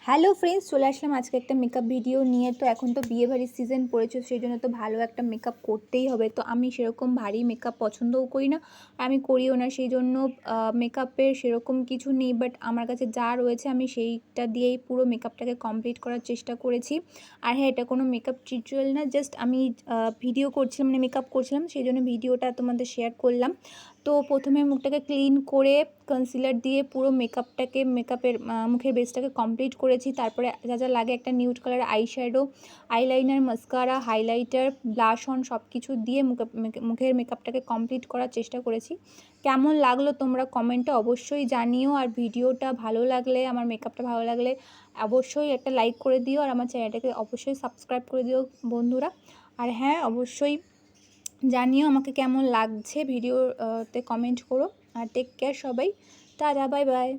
Hello friends, চলে আসলাম আজকে একটা মেকআপ ভিডিও নিয়ে। তো এখন তো বিয়ে বাড়ির সিজন পড়েছে, সেই জন্য তো ভালো একটা মেকআপ করতেই হবে। তো আমি সেরকম ভারী মেকআপ পছন্দও করি না, আমি করিও না, সেই জন্য মেকআপের সেরকম কিছু নেই। বাট আমার কাছে যা রয়েছে আমি সেইটা দিয়েই পুরো মেকআপটাকে কমপ্লিট করার চেষ্টা করেছি। আর হ্যাঁ, এটা কোনো মেকআপ টিউটোরিয়াল না, জাস্ট আমি ভিডিও করছিলাম, মানে মেকআপ করছিলাম, সেই জন্য ভিডিওটা তোমাদের শেয়ার করলাম। তো প্রথমে মুখটাকে ক্লিন করে কনসিলার দিয়ে পুরো মেকআপের মুখের বেসটাকে কমপ্লিট করেছি। তারপরে যা যা লাগে, একটা nude colour eyeshadow, eyeliner, mascara, highlighter, blush on সব কিছু দিয়ে মুখের মেকআপটাকে কমপ্লিট করার চেষ্টা করেছি। কেমন লাগলো তোমরা কমেন্টে অবশ্যই জানিও। আর ভিডিওটা ভালো লাগলে, আমার মেকআপটা ভালো লাগলে অবশ্যই একটা লাইক করে দিও, আর আমার চ্যানেলটাকে অবশ্যই সাবস্ক্রাইব করে দিও বন্ধুরা। আর হ্যাঁ, অবশ্যই জানিও আমাকে কেমন লাগছে ভিডিওতে, কমেন্ট করো। আর টেক কেয়ার সবাই, টাটা, বাই বাই।